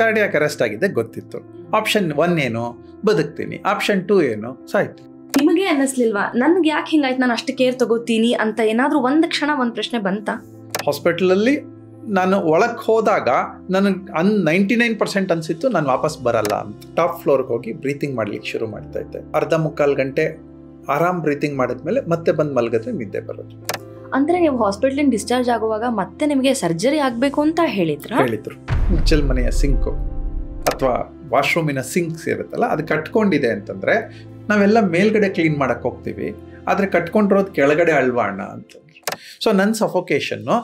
Cardiac arrest ಆಗಿದೆ ಗೊತ್ತಿತ್ತು. Option 1 ಏನು, ಬದುಕ್ತೀನಿ. ಆಪ್ಷನ್ 2 ಏನು, ಸಾಯ್ತು. ನಿಮಗೆ ಅನ್ನಿಸ್ಲಿಲ್ವಾ ನನ್ಗೆ ಯಾಕೆ ಹಿಂಗಾಯ್ತು, ನಾನು ಅಷ್ಟು ಕೇರ್ ತಗೋತೀನಿ ಅಂತ ಏನಾದ್ರೂ ಒಂದು ಕ್ಷಣ ಒಂದು ಪ್ರಶ್ನೆ ಬಂತಾ? ಹಾಸ್ಪಿಟಲಲ್ಲಿ ನಾನು ಒಳಗೆ ಹೋದಾಗ ನನಗೆ 99% ಅನಿಸಿತ್ತು ನಾನು ವಾಪಸ್ ಬರಲ್ಲ ಅಂತ. ಟಾಪ್ ಫ್ಲೋರ್ಗೆ ಹೋಗಿ ಬ್ರೀತಿಂಗ್ ಮಾಡ್ಲಿಕ್ಕೆ ಶುರು ಮಾಡ್ತಾ ಇದ್ದೆ. ಅರ್ಧ ಮುಕ್ಕಾಲು ಗಂಟೆ ಆರಾಮ್ ಬ್ರೀತಿಂಗ್ ಮಾಡಿದ್ಮೇಲೆ ಮತ್ತೆ ಬಂದು ಮಲಗಿದ್ರೆ ನಿದ್ದೆ ಬರೋದು. ಅಂದ್ರೆ ನೀವು ಹಾಸ್ಪಿಟಲ್ ಡಿಸ್ಚಾರ್ಜ್ ಆಗುವಾಗ ಮತ್ತೆ ನಿಮಗೆ ಸರ್ಜರಿ ಆಗಬೇಕು ಅಂತ ಹೇಳಿದ್ರು. ಮುಚ್ಚಲ್ ಮನೆಯ ಸಿಂಕು ಅಥವಾ ವಾಶ್ರೂಮಿನ ಸಿಂಕ್ಸ್ ಇರುತ್ತಲ್ಲ, ಅದು ಕಟ್ಕೊಂಡಿದೆ ಅಂತಂದ್ರೆ ನಾವೆಲ್ಲ ಮೇಲ್ಗಡೆ ಕ್ಲೀನ್ ಮಾಡಕ್ಕೆ ಹೋಗ್ತೀವಿ, ಆದರೆ ಕಟ್ಕೊಂಡಿರೋದು ಕೆಳಗಡೆ ಅಲ್ವಾ ಅಣ್ಣ ಅಂತ. ಸೊ ನನ್ನ ಸಫೋಕೇಶನ್ನು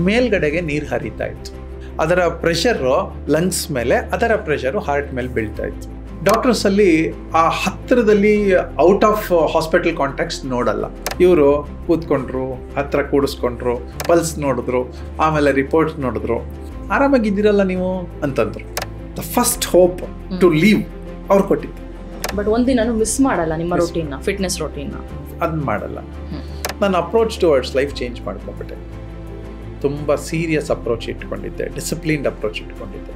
ಮೇಲ್ಗಡೆಗೆ ನೀರು ಹರಿತಾ ಇತ್ತು. ಅದರ ಪ್ರೆಷರು ಲಂಗ್ಸ್ ಮೇಲೆ, ಅದರ ಪ್ರೆಷರು ಹಾರ್ಟ್ ಮೇಲೆ ಬೀಳ್ತಾ ಇತ್ತು. ಡಾಕ್ಟರ್ಸಲ್ಲಿ ಆ ಹತ್ತಿರದಲ್ಲಿ ಔಟ್ ಆಫ್ ಹಾಸ್ಪಿಟಲ್ ಕಾಂಟ್ಯಾಕ್ಟ್ಸ್ ನೋಡಲ್ಲ. ಇವರು ಕೂತ್ಕೊಂಡ್ರು, ಹತ್ತಿರ ಕೂಡಿಸ್ಕೊಂಡ್ರು, ಪಲ್ಸ್ ನೋಡಿದ್ರು, ಆಮೇಲೆ ರಿಪೋರ್ಟ್ಸ್ ನೋಡಿದ್ರು. ಆರಾಮಾಗಿದ್ದೀರಲ್ಲ ನೀವು ಅಂತಂದ್ರು. The first hope to live ಅವ್ರು ಕೊಟ್ಟಿದ್ದು. ಬಟ್ ಒಂದಿನ ಮಿಸ್ ಮಾಡಲ್ಲ ನಿಮ್ಮ ರೂಟೀನ್, ಫಿಟ್ನೆಸ್ ರೂಟೀನ್? ಅದನ್ನ ಮಾಡಲ್ಲ. ನನ್ನ ಅಪ್ರೋಚ್ ಟುವರ್ಡ್ಸ್ ಲೈಫ್ ಚೇಂಜ್ ಮಾಡ್ಕೊಂಡ್ಬಿಟ್ಟೆ. ತುಂಬ ಸೀರಿಯಸ್ ಅಪ್ರೋಚ್ ಇಟ್ಕೊಂಡಿದ್ದೆ, ಡಿಸಿಪ್ಲಿನ್ಡ್ ಅಪ್ರೋಚ್ ಇಟ್ಕೊಂಡಿದ್ದೆ.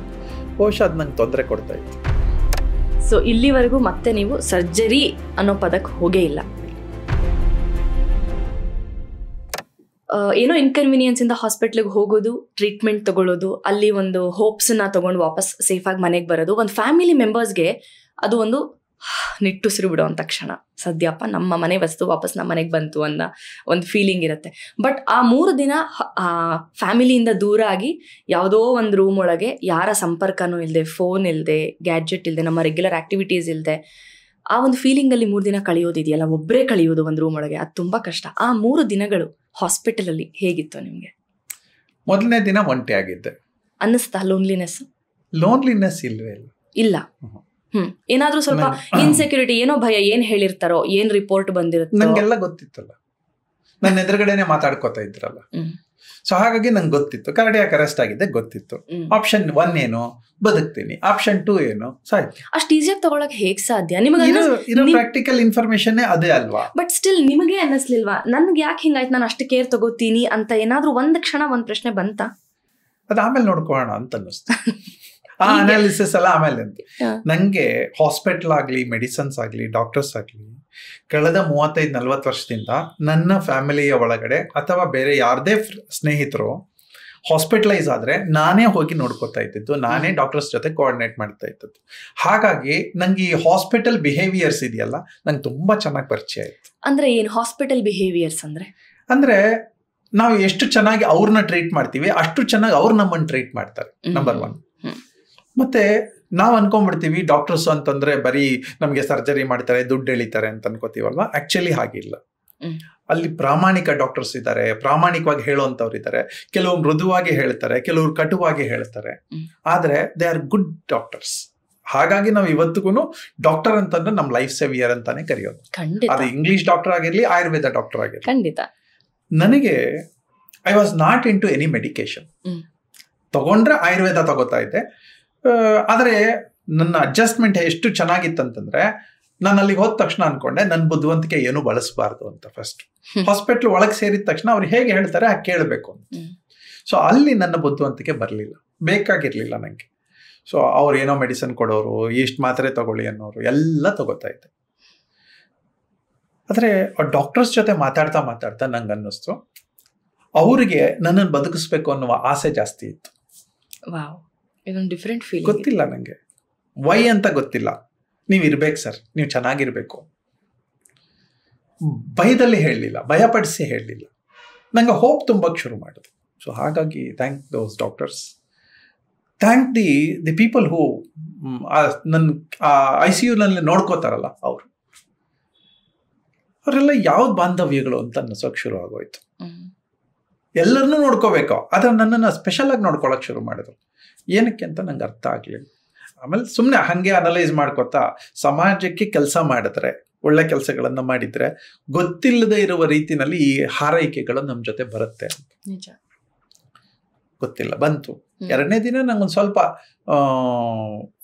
ಬಹುಶಃ ಅದು ನಂಗೆ ತೊಂದರೆ ಕೊಡ್ತಾ ಇತ್ತು. ಸೊ ಇಲ್ಲಿವರೆಗೂ ಮತ್ತೆ ನೀವು ಸರ್ಜರಿ ಅನ್ನೋ ಪದಕ್ಕೆ ಹೋಗೇ ಇಲ್ಲ. ಏನೋ ಇನ್ಕನ್ವೀನಿಯನ್ಸ್ ಇಂದ ಹಾಸ್ಪಿಟ್ಲಿಗೆ ಹೋಗೋದು, ಟ್ರೀಟ್ಮೆಂಟ್ ತಗೊಳ್ಳೋದು, ಅಲ್ಲಿ ಒಂದು ಹೋಪ್ಸನ್ನ ತಗೊಂಡು ವಾಪಸ್ ಸೇಫಾಗಿ ಮನೆಗೆ ಬರೋದು, ಒಂದು ಫ್ಯಾಮಿಲಿ ಮೆಂಬರ್ಸ್ಗೆ ಅದು ಒಂದು ನಿಟ್ಟುಸಿರು ಬಿಡುವಂಥ ಕ್ಷಣ. ಸದ್ಯಪ್ಪ ನಮ್ಮ ಮನೆ ವಸ್ತು ವಾಪಸ್ ನಮ್ಮ ಮನೆಗೆ ಬಂತು ಅನ್ನೋ ಒಂದು ಫೀಲಿಂಗ್ ಇರುತ್ತೆ. ಬಟ್ ಆ 3 ದಿನ ಫ್ಯಾಮಿಲಿಯಿಂದ ದೂರ ಆಗಿ ಯಾವುದೋ ಒಂದು ರೂಮ್ ಒಳಗೆ ಯಾರ ಸಂಪರ್ಕನೂ ಇಲ್ಲದೆ, ಫೋನ್ ಇಲ್ಲದೆ, ಗ್ಯಾಡ್ಜೆಟ್ ಇಲ್ಲದೆ, ನಮ್ಮ ರೆಗ್ಯುಲರ್ ಆಕ್ಟಿವಿಟೀಸ್ ಇಲ್ಲದೆ ಆ ಒಂದು ಫೀಲಿಂಗಲ್ಲಿ 3 ದಿನ ಕಳೆಯೋದಿದೆಯಲ್ಲ, ಒಬ್ಬರೇ ಕಳೆಯೋದು ಒಂದು ರೂಮ್ ಒಳಗೆ, ಅದು ತುಂಬ ಕಷ್ಟ. ಆ 3 ದಿನಗಳು ಹಾಸ್ಪಿಟಲಲ್ಲಿ ಹೇಗಿತ್ತು ನಿಮಗೆ? ಮೊದಲನೇ ದಿನ ಒಂಟಿ ಆಗಿದ್ದೆ. ಅನ್ನಿಸ್ತಾ ಲೋನ್ಲಿನೆಸ್? ಇಲ್ವೇ ಇಲ್ಲ. ಏನಾದ್ರೂ ಸ್ವಲ್ಪ ಇನ್ಸೆಕ್ಯೂರಿಟಿ, ಏನೋ ಭಯ, ಏನ್ ಹೇಳಿರ್ತಾರೋ, ಏನ್ ರಿಪೋರ್ಟ್ ಬಂದಿರುತ್ತೋ? ನಂಗೆಲ್ಲ ಗೊತ್ತಿತ್ತಲ್ಲ, ನನ್ನ ಎದುರುಗಡೆನೆ ಮಾತಾಡ್ಕೋತಾ ಇದ್ರಲ್ಲ. ಸೊ ಹಾಗಾಗಿ ನಂಗೆ ಗೊತ್ತಿತ್ತು ಕಾರ್ಡಿಯಾಕ್ ಅರೆಸ್ಟ್ ಆಗಿದೆ ಗೊತ್ತಿತ್ತು. ಆಪ್ಷನ್ 1 ಏನು, ಬದುಕ್ತೀನಿ. ಆಪ್ಷನ್ 2 ಏನು, ಸಾಯ್ತು. ಅಷ್ಟು ಈಸಿಯಾಗಿ ತಗೊಳಕ್ ಹೇಗ್ ಸಾಧ್ಯ? ನಿಮಗೆ ಪ್ರಾಕ್ಟಿಕಲ್ ಇನ್ಫಾರ್ಮೇಶನ್ ಅದೇ ಅಲ್ವಾ? ಬಟ್ ಸ್ಟಿಲ್ ನಿಮಗೆ ಅನ್ನಿಸ್ಲಿಲ್ವಾ ನನ್ಗೆ ಯಾಕೆ ಹಿಂಗಾಯ್ತು, ನಾನು ಅಷ್ಟು ಕೇರ್ ತಗೋತೀನಿ ಅಂತ ಏನಾದ್ರೂ ಒಂದು ಕ್ಷಣ ಒಂದು ಪ್ರಶ್ನೆ ಬಂತಾ? ಅದು ಆಮೇಲೆ ನೋಡ್ಕೊಳ್ಳೋಣ ಅಂತ ಅನ್ನಿಸ್ತು. ಆ ಅನಾಲಿಸಿಸ್ ಎಲ್ಲ ಆಮೇಲೆ ಅಂತ. ನಂಗೆ ಹಾಸ್ಪಿಟಲ್ ಆಗಲಿ, ಮೆಡಿಸಿನ್ಸ್ ಆಗಲಿ, ಡಾಕ್ಟರ್ಸ್ ಆಗಲಿ, ಕಳೆದ 35-40 ವರ್ಷದಿಂದ ನನ್ನ ಫ್ಯಾಮಿಲಿಯ ಒಳಗಡೆ ಅಥವಾ ಬೇರೆ ಯಾರದೇ ಸ್ನೇಹಿತರು ಹಾಸ್ಪಿಟಲೈಸ್ ಆದರೆ ನಾನೇ ಹೋಗಿ ನೋಡ್ಕೋತಾ ಇದ್ದಿದ್ದು, ನಾನೇ ಡಾಕ್ಟರ್ಸ್ ಜೊತೆ ಕೋಆರ್ಡಿನೇಟ್ ಮಾಡ್ತಾ ಇದ್ದದ್ದು. ಹಾಗಾಗಿ ನಂಗೆ ಈ ಹಾಸ್ಪಿಟಲ್ ಬಿಹೇವಿಯರ್ಸ್ ಇದೆಯಲ್ಲ, ನಂಗೆ ತುಂಬ ಚೆನ್ನಾಗಿ ಪರಿಚಯ ಆಯಿತು. ಅಂದರೆ ಏನು ಹಾಸ್ಪಿಟಲ್ ಬಿಹೇವಿಯರ್ಸ್ ಅಂದರೆ ನಾವು ಎಷ್ಟು ಚೆನ್ನಾಗಿ ಅವ್ರನ್ನ ಟ್ರೀಟ್ ಮಾಡ್ತೀವಿ, ಅಷ್ಟು ಚೆನ್ನಾಗಿ ಅವ್ರು ನಮ್ಮನ್ನು ಟ್ರೀಟ್ ಮಾಡ್ತಾರೆ. ನಂಬರ್ 1. ಮತ್ತೆ ನಾವು ಅನ್ಕೊಂಡ್ಬಿಡ್ತೀವಿ ಡಾಕ್ಟರ್ಸ್ ಅಂತಂದ್ರೆ ಬರೀ ನಮಗೆ ಸರ್ಜರಿ ಮಾಡ್ತಾರೆ, ದುಡ್ಡು ಎಳಿತಾರೆ ಅಂತ ಅನ್ಕೋತೀವಲ್ವಾ. ಆಕ್ಚುಲಿ ಹಾಗಿಲ್ಲ. ಅಲ್ಲಿ ಪ್ರಾಮಾಣಿಕ ಡಾಕ್ಟರ್ಸ್ ಇದ್ದಾರೆ, ಪ್ರಾಮಾಣಿಕವಾಗಿ ಹೇಳುವಂಥವ್ರು ಇದ್ದಾರೆ. ಕೆಲವು ಮೃದುವಾಗಿ ಹೇಳ್ತಾರೆ, ಕೆಲವರು ಕಟುವಾಗಿ ಹೇಳ್ತಾರೆ. ಆದ್ರೆ ದೇ ಆರ್ ಗುಡ್ ಡಾಕ್ಟರ್ಸ್. ಹಾಗಾಗಿ ನಾವು ಇವತ್ತಿಗೂ ಡಾಕ್ಟರ್ ಅಂತಂದ್ರೆ ನಮ್ಮ ಲೈಫ್ ಸೇವಿಯರ್ ಅಂತಾನೆ ಕರೆಯೋದು. ಅದು ಇಂಗ್ಲಿಷ್ ಡಾಕ್ಟರ್ ಆಗಿರ್ಲಿ, ಆಯುರ್ವೇದ ಡಾಕ್ಟರ್ ಆಗಿರ್ಲಿ. ಖಂಡಿತ. ನನಗೆ I was not into any medication. ತಗೊಂಡ್ರೆ ಆಯುರ್ವೇದ ತಗೋತಾ ಇದ್ದೆ. ಆದರೆ ನನ್ನ ಅಡ್ಜಸ್ಟ್ಮೆಂಟ್ ಎಷ್ಟು ಚೆನ್ನಾಗಿತ್ತಂತಂದ್ರೆ, ನಾನು ಅಲ್ಲಿಗೆ ಹೋದ ತಕ್ಷಣ ಅನ್ಕೊಂಡೆ ನನ್ನ ಬುದ್ಧಿವಂತಿಕೆ ಏನು ಬಳಸಬಾರ್ದು ಅಂತ. ಫಸ್ಟ್ ಹಾಸ್ಪಿಟ್ಲ್ ಒಳಗೆ ಸೇರಿದ ತಕ್ಷಣ ಅವ್ರು ಹೇಗೆ ಹೇಳ್ತಾರೆ ಹಾಗೆ ಕೇಳಬೇಕು ಅಂತ. ಸೊ ಅಲ್ಲಿ ನನ್ನ ಬುದ್ಧಿವಂತಿಕೆ ಬರಲಿಲ್ಲ, ಬೇಕಾಗಿರ್ಲಿಲ್ಲ ನನಗೆ. ಸೊ ಅವ್ರು ಏನೋ ಮೆಡಿಸಿನ್ ಕೊಡೋರು, ಇಷ್ಟು ಮಾತ್ರೆ ತಗೊಳ್ಳಿ ಅನ್ನೋರು ಎಲ್ಲ ತಗೋತಾ ಇದ್ದೆ. ಆದರೆ ಡಾಕ್ಟರ್ಸ್ ಜೊತೆ ಮಾತಾಡ್ತಾ ಮಾತಾಡ್ತಾ ನಂಗೆ ಅನ್ನಿಸ್ತು ಅವರಿಗೆ ನನ್ನನ್ನು ಬದುಕಿಸ್ಬೇಕು ಅನ್ನುವ ಆಸೆ ಜಾಸ್ತಿ ಇತ್ತು. Different feel. ಗೊತ್ತಿಲ್ಲ ನನಗೆ ವೈ ಅಂತ ಗೊತ್ತಿಲ್ಲ. ನೀವು ಇರ್ಬೇಕು ಸರ್, ನೀವು ಚೆನ್ನಾಗಿರ್ಬೇಕು. ಭಯದಲ್ಲಿ ಹೇಳಲಿಲ್ಲ, ಭಯಪಡಿಸಿ ಹೇಳಲಿಲ್ಲ. ನಂಗೆ ಹೋಪ್ ತುಂಬಕ್ಕೆ ಶುರು ಮಾಡಿದ್ರು. ಸೊ ಹಾಗಾಗಿ thank those doctors, thank the people who ನನ್ನ ICU ನಲ್ಲಿ ನೋಡ್ಕೋತಾರಲ್ಲ ಅವರು. ಅವರೆಲ್ಲ ಯಾವ್ದು ಬಾಂಧವ್ಯಗಳು ಅಂತ ಅನ್ನಿಸೋಕೆ ಶುರು ಆಗೋಯ್ತು. ಎಲ್ಲರನ್ನೂ ನೋಡ್ಕೋಬೇಕು, ಆದರೆ ನನ್ನನ್ನು ಸ್ಪೆಷಲ್ ಆಗಿ ನೋಡ್ಕೊಳಕ್ ಶುರು ಮಾಡಿದ್ರು. ಏನಕ್ಕೆ ಅಂತ ನಂಗೆ ಅರ್ಥ ಆಗಲಿಲ್ಲ. ಆಮೇಲೆ ಸುಮ್ಮನೆ ಹಾಗೆ ಅನಲೈಸ್ ಮಾಡ್ಕೋತಾ ಸಮಾಜಕ್ಕೆ ಕೆಲಸ ಮಾಡಿದ್ರೆ, ಒಳ್ಳೆ ಕೆಲಸಗಳನ್ನು ಮಾಡಿದ್ರೆ ಗೊತ್ತಿಲ್ಲದೆ ಇರುವ ರೀತಿನಲ್ಲಿ ಈ ಹಾರೈಕೆಗಳು ನಮ್ಮ ಜೊತೆ ಬರುತ್ತೆ ಅಂತ ಗೊತ್ತಿಲ್ಲ, ಬಂತು. 2ನೇ ದಿನ ನಂಗೊಂದು ಸ್ವಲ್ಪ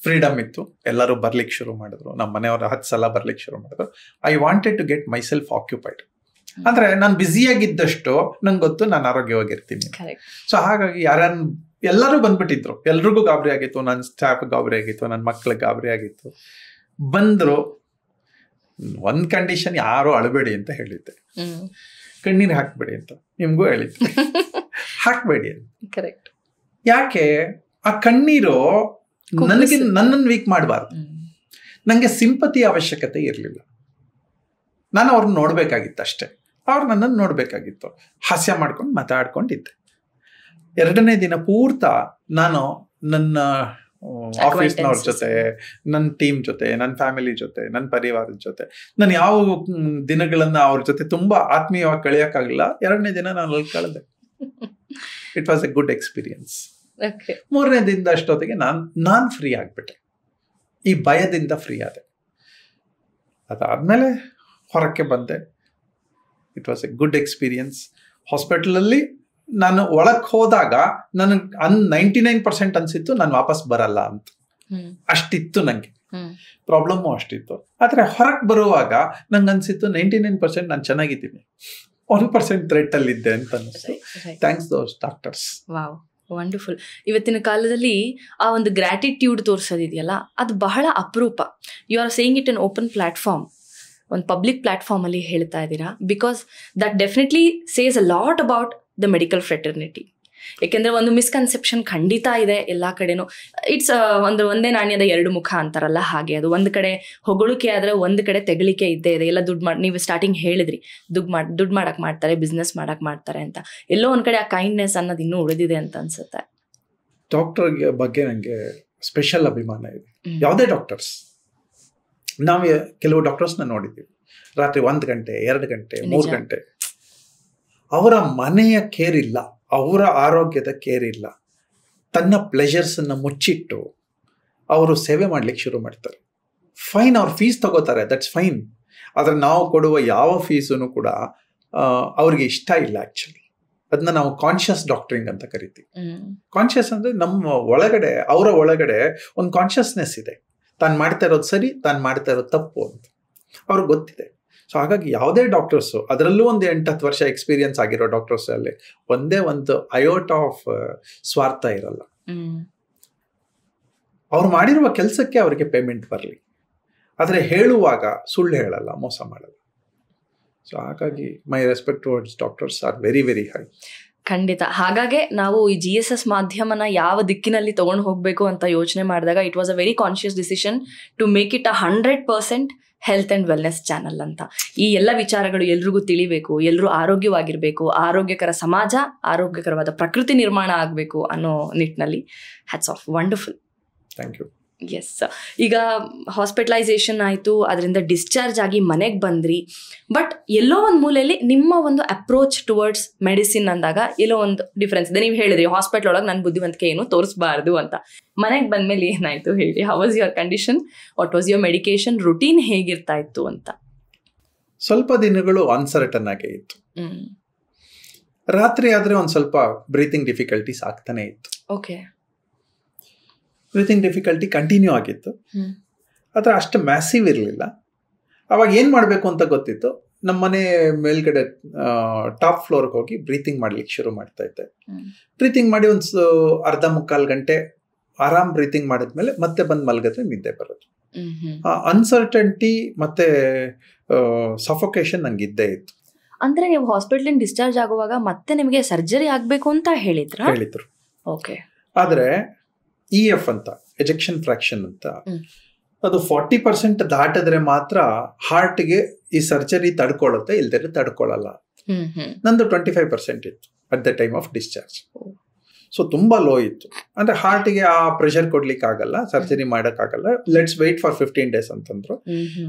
ಫ್ರೀಡಮ್ ಇತ್ತು. ಎಲ್ಲರೂ ಬರ್ಲಿಕ್ಕೆ ಶುರು ಮಾಡಿದ್ರು, ನಮ್ಮ ಮನೆಯವರು 10 ಸಲ ಬರ್ಲಿಕ್ಕೆ ಶುರು ಮಾಡಿದ್ರು. I wanted to get myself occupied. ಅಂದ್ರೆ ನಾನು ಬ್ಯುಸಿಯಾಗಿದ್ದಷ್ಟು ನಂಗೆ ಗೊತ್ತು ನಾನು ಆರೋಗ್ಯವಾಗಿರ್ತೀನಿ. ಸೊ ಹಾಗಾಗಿ ಎಲ್ಲರೂ ಬಂದ್ಬಿಟ್ಟಿದ್ರು, ಎಲ್ರಿಗೂ ಗಾಬರಿ ಆಗಿತ್ತು, ನನ್ನ ಸ್ಟಾಫ್ ಗಾಬರಿ ಆಗಿತ್ತು, ನನ್ನ ಮಕ್ಳಿಗೆ ಗಾಬರಿ ಆಗಿತ್ತು. ಬಂದ್ರು, ಒಂದ್ ಕಂಡೀಷನ್, ಯಾರು ಅಳಬೇಡಿ ಅಂತ ಹೇಳಿದ್ದೆ, ಕಣ್ಣೀರು ಹಾಕ್ಬೇಡಿ ಅಂತ ನಿಮ್ಗೂ ಹೇಳಿದ್ದೆ, ಹಾಕ್ಬೇಡಿ ಅಂತ. ಕರೆಕ್ಟ್. ಯಾಕೆ? ಆ ಕಣ್ಣೀರು ನನ್ನನ್ನು ವೀಕ್ ಮಾಡಬಾರ್ದು. ನನಗೆ ಸಿಂಪತಿ ಅವಶ್ಯಕತೆ ಇರಲಿಲ್ಲ, ನಾನು ಅವ್ರನ್ನ ನೋಡ್ಬೇಕಾಗಿತ್ತು ಅಷ್ಟೇ, ಅವ್ರು ನನ್ನನ್ನು ನೋಡ್ಬೇಕಾಗಿತ್ತು. ಹಾಸ್ಯ ಮಾಡ್ಕೊಂಡು ಮಾತಾಡ್ಕೊಂಡಿದ್ದೆ. 2ನೇ ದಿನ ಪೂರ್ತ ನಾನು ನನ್ನ ಆಫೀಸ್ನವ್ರ ಜೊತೆ, ನನ್ನ ಟೀಮ್ ಜೊತೆ, ನನ್ನ ಫ್ಯಾಮಿಲಿ ಜೊತೆ, ನನ್ನ ಪರಿವಾರದ ಜೊತೆ ನಾನು ಯಾವ ದಿನಗಳನ್ನ ಅವ್ರ ಜೊತೆ ತುಂಬಾ ಆತ್ಮೀಯವಾಗಿ ಕಳೆಯೋಕ್ಕಾಗಲ್ಲ. 2ನೇ ದಿನ ನಾನು ಅಲ್ಲಿ ಕಳೆದೆ. It was a good experience. 3ನೇ ದಿನದ ಅಷ್ಟೊತ್ತಿಗೆ ನಾನು ಫ್ರೀ ಆಗ್ಬಿಟ್ಟೆ, ಈ ಭಯದಿಂದ ಫ್ರೀ ಆದೆ. ಅದಾದ್ಮೇಲೆ ಹೊರಕ್ಕೆ ಬಂದೆ. It was a good experience. ಹಾಸ್ಪಿಟಲಲ್ಲಿ ನಾನು ಒಳಕ್ಕೆ ಹೋದಾಗ ನನಗೆ 99% ಅನ್ಸಿತ್ತು ನಾನು ವಾಪಸ್ ಬರಲ್ಲ ಅಂತ. ಅಷ್ಟಿತ್ತು ನಂಗೆ, ಪ್ರಾಬ್ಲಮ್ಮು ಅಷ್ಟಿತ್ತು. ಆದ್ರೆ ಹೊರಗೆ ಬರುವಾಗ ನಂಗೆ ಅನ್ಸಿತ್ತು 99% ನಾನು ಚೆನ್ನಾಗಿದ್ದೀನಿ, 1% ಥ್ರೆಟ್ ಅಲ್ಲಿ ಇದ್ದೆ ಅಂತ ಅನಿಸ್ತು. Thanks those doctors. Wow, wonderful. ಇವತ್ತಿನ ಕಾಲದಲ್ಲಿ ಆ ಒಂದು ಗ್ರಾಟಿಟ್ಯೂಡ್ ತೋರಿಸೋದಿದೆಯಲ್ಲ, ಅದು ಬಹಳ ಅಪರೂಪ. You are saying it an open platform, ಒಂದು ಪಬ್ಲಿಕ್ ಪ್ಲಾಟ್ಫಾರ್ಮ್ ಅಲ್ಲಿ ಹೇಳ್ತಾ ಇದ್ದೀರಾ. Because that definitely says a lot about the medical fraternity. ಯಾಕೆಂದ್ರೆ ಒಂದು ಮಿಸ್ಕನ್ಸೆಪ್ಷನ್ ಖಂಡಿತ ಇದೆ ಎಲ್ಲಾ ಕಡೆನೂ. ಇಟ್ಸ್ ಒಂದೇ ನಾಣ್ಯದ 2 ಮುಖ ಅಂತಾರಲ್ಲ, ಹಾಗೆ ಅದು ಒಂದ್ ಕಡೆ ಹೊಗಳಿಕೆ ಆದ್ರೆ ಒಂದ್ ಕಡೆ ತೆಗಳಿಕೆ ಇದ್ದೇ ಇದೆ. ಎಲ್ಲ ದುಡ್ಡು ಮಾಡಿ, ನೀವು ಸ್ಟಾರ್ಟಿಂಗ್ ಹೇಳಿದ್ರಿ ದುಡ್ಡು ಮಾಡಕ್ ಮಾಡ್ತಾರೆ, ಬಿಸ್ನೆಸ್ ಮಾಡಕ್ ಮಾಡ್ತಾರೆ ಅಂತ. ಎಲ್ಲೋ ಒಂದ್ ಕಡೆ ಆ ಕೈಂಡ್ನೆಸ್ ಅನ್ನೋದು ಇನ್ನೂ ಉಳಿದಿದೆ ಅಂತ ಅನ್ಸುತ್ತೆ. ಡಾಕ್ಟರ್ ಬಗ್ಗೆ ನಂಗೆ ಸ್ಪೆಷಲ್ ಅಭಿಮಾನ ಇದೆ. ಯಾವುದೇ ಡಾಕ್ಟರ್ಸ್, ನಾವು ಕೆಲವು ಡಾಕ್ಟರ್ಸ್ನ ನೋಡಿದ್ದೀವಿ ರಾತ್ರಿ 1 ಗಂಟೆ 2 ಗಂಟೆ 3 ಗಂಟೆ, ಅವರ ಮನೆಯ ಕೇರ್ ಇಲ್ಲ, ಅವರ ಆರೋಗ್ಯದ ಕೇರ್ ಇಲ್ಲ. ತನ್ನ ಪ್ಲೆಜರ್ಸನ್ನು ಮುಚ್ಚಿಟ್ಟು ಅವರು ಸೇವೆ ಮಾಡ್ಲಿಕ್ಕೆ ಶುರು ಮಾಡ್ತಾರೆ. ಫೈನ್, ಅವ್ರ ಫೀಸ್ ತಗೋತಾರೆ, ದಟ್ಸ್ ಫೈನ್. ಆದರೆ ನಾವು ಕೊಡುವ ಯಾವ ಫೀಸನ್ನು ಕೂಡ ಅವ್ರಿಗೆ ಇಷ್ಟ ಇಲ್ಲ. ಆ್ಯಕ್ಚುಲಿ ಅದನ್ನ ನಾವು ಕಾನ್ಷಿಯಸ್ ಡಾಕ್ಟ್ರಿಂಗ್ ಅಂತ ಕರಿತೀವಿ. ಕಾನ್ಷಿಯಸ್ ಅಂದರೆ ನಮ್ಮ ಒಳಗಡೆ, ಅವರ ಒಳಗಡೆ ಒಂದು ಕಾನ್ಷಿಯಸ್ನೆಸ್ ಇದೆ. ತಾನು ಮಾಡ್ತಾ ಇರೋದು ಸರಿ, ತಾನು ಮಾಡ್ತಾ ಇರೋದು ತಪ್ಪು ಅಂತ ಅವ್ರಿಗೆ ಗೊತ್ತಿದೆ. ಸೊ ಹಾಗಾಗಿ ಯಾವುದೇ ಡಾಕ್ಟರ್ಸು, ಅದರಲ್ಲೂ ಒಂದು 8-10 ವರ್ಷ ಎಕ್ಸ್ಪೀರಿಯನ್ಸ್ ಆಗಿರೋ ಡಾಕ್ಟರ್ಸ್ ಅಲ್ಲಿ ಒಂದೇ ಒಂದು ಅಯೋಟ ಆಫ್ ಸ್ವಾರ್ಥ ಇರಲ್ಲ. ಅವ್ರು ಮಾಡಿರುವ ಕೆಲಸಕ್ಕೆ ಅವರಿಗೆ ಪೇಮೆಂಟ್ ಬರಲಿ, ಆದರೆ ಹೇಳುವಾಗ ಸುಳ್ಳು ಹೇಳಲ್ಲ, ಮೋಸ ಮಾಡಲ್ಲ. ಸೊ ಹಾಗಾಗಿ my respect towards doctors are very very high. ಖಂಡಿತ. ಹಾಗಾಗಿ ನಾವು ಈ GSS ಮಾಧ್ಯಮನ ಯಾವ ದಿಕ್ಕಿನಲ್ಲಿ ತಗೊಂಡು ಹೋಗಬೇಕು ಅಂತ ಯೋಚನೆ ಮಾಡಿದಾಗ it was a very conscious decision to make it 100% health and wellness channel ಅಂತ. ಈ ಎಲ್ಲ ವಿಚಾರಗಳು ಎಲ್ರಿಗೂ ತಿಳಿಬೇಕು, ಎಲ್ಲರೂ ಆರೋಗ್ಯವಾಗಿರಬೇಕು, ಆರೋಗ್ಯಕರ ಸಮಾಜ, ಆರೋಗ್ಯಕರವಾದ ಪ್ರಕೃತಿ ನಿರ್ಮಾಣ ಆಗಬೇಕು ಅನ್ನೋ ನಿಟ್ಟಿನಲ್ಲಿ hats off. Wonderful. Thank you. Yes. ಈಗ ಹಾಸ್ಪಿಟಲೈಸೇಷನ್ ಆಯಿತು, ಅದರಿಂದ ಡಿಸ್ಚಾರ್ಜ್ ಆಗಿ ಮನೆಗೆ ಬಂದ್ರಿ. ಬಟ್ ಎಲ್ಲೋ ಒಂದು ಮೂಲೆಯಲ್ಲಿ ನಿಮ್ಮ ಒಂದು ಅಪ್ರೋಚ್ ಟುವರ್ಡ್ಸ್ ಮೆಡಿಸಿನ್ ಅಂದಾಗ ಎಲ್ಲೋ ಒಂದು ಡಿಫ್ರೆನ್ಸ್ ಇದೆ. ನೀವು ಹೇಳಿದ್ರಿ ಹಾಸ್ಪಿಟಲ್ ಒಳಗೆ ನನ್ನ ಬುದ್ಧಿವಂತಿಕೆ ಏನು ತೋರಿಸಬಾರ್ದು ಅಂತ. ಮನೆಗೆ ಬಂದ್ಮೇಲೆ ಏನಾಯ್ತು ಹೇಳಿ? How was your condition? What was your medication routine ಹೇಗಿರ್ತಾ ಇತ್ತು ಅಂತ? ಸ್ವಲ್ಪ ದಿನಗಳು ಅನ್ಸರ್ಟನ್ ಆಗೇ ಇತ್ತು. ರಾತ್ರಿ ಆದರೆ ಒಂದು ಸ್ವಲ್ಪ ಬ್ರೀತಿಂಗ್ ಡಿಫಿಕಲ್ಟೀಸ್ ಆಗ್ತಾನೆ ಇತ್ತು. ಓಕೆ. ಬ್ರೀತಿಂಗ್ ಡಿಫಿಕಲ್ಟಿ ಕಂಟಿನ್ಯೂ ಆಗಿತ್ತು, ಆದರೆ ಅಷ್ಟು ಮ್ಯಾಸಿವ್ ಇರಲಿಲ್ಲ. ಅವಾಗ ಏನು ಮಾಡಬೇಕು ಅಂತ ಗೊತ್ತಿತ್ತು. ನಮ್ಮ ಮನೆ ಮೇಲ್ಗಡೆ ಟಾಪ್ ಫ್ಲೋರ್ಗೆ ಹೋಗಿ ಬ್ರೀತಿಂಗ್ ಮಾಡ್ಲಿಕ್ಕೆ ಶುರು ಮಾಡ್ತಾ ಇದ್ದೆ. ಬ್ರೀತಿಂಗ್ ಮಾಡಿ ಒಂದು ಅರ್ಧ-ಮುಕ್ಕಾಲು ಗಂಟೆ ಆರಾಮ್ ಬ್ರೀತಿಂಗ್ ಮಾಡಿದ್ಮೇಲೆ ಮತ್ತೆ ಬಂದು ಮಲಗಿದ್ರೆ ನಿದ್ದೆ ಬರೋದು. ಅನ್ಸರ್ಟನ್ಟಿ ಮತ್ತೆ ಸಫೋಕೇಶನ್ ನಂಗೆ ಇದ್ದೇ ಇತ್ತು. ಅಂದ್ರೆ ನೀವು ಹಾಸ್ಪಿಟಲ್ ಡಿಸ್ಚಾರ್ಜ್ ಆಗುವಾಗ ಮತ್ತೆ ನಿಮಗೆ ಸರ್ಜರಿ ಆಗಬೇಕು ಅಂತ ಹೇಳಿದ್ರು. ಓಕೆ. ಆದರೆ EF ಅಂತ, ಎಜೆಕ್ಷನ್ ಫ್ರಾಕ್ಷನ್ ಅಂತ, ಅದು 40% ದಾಟಿದ್ರೆ ಮಾತ್ರ ಹಾರ್ಟ್ಗೆ ಈ ಸರ್ಜರಿ ತಡ್ಕೊಳ್ಳುತ್ತೆ, ಇಲ್ದಿದ್ರೆ ತಡ್ಕೊಳ್ಳಲ್ಲ. ನಂದು 25% ಇತ್ತು at the time of discharge. So ತುಂಬಾ ಲೋ ಇತ್ತು. ಅಂದ್ರೆ ಹಾರ್ಟ್ಗೆ ಆ ಪ್ರೆಷರ್ ಕೊಡ್ಲಿಕ್ಕೆ ಆಗಲ್ಲ, ಸರ್ಜರಿ ಮಾಡೋಕ್ಕಾಗಲ್ಲ, ಲೆಟ್ಸ್ ವೆಯ್ಟ್ ಫಾರ್ 15 days ಅಂತಂದ್ರು.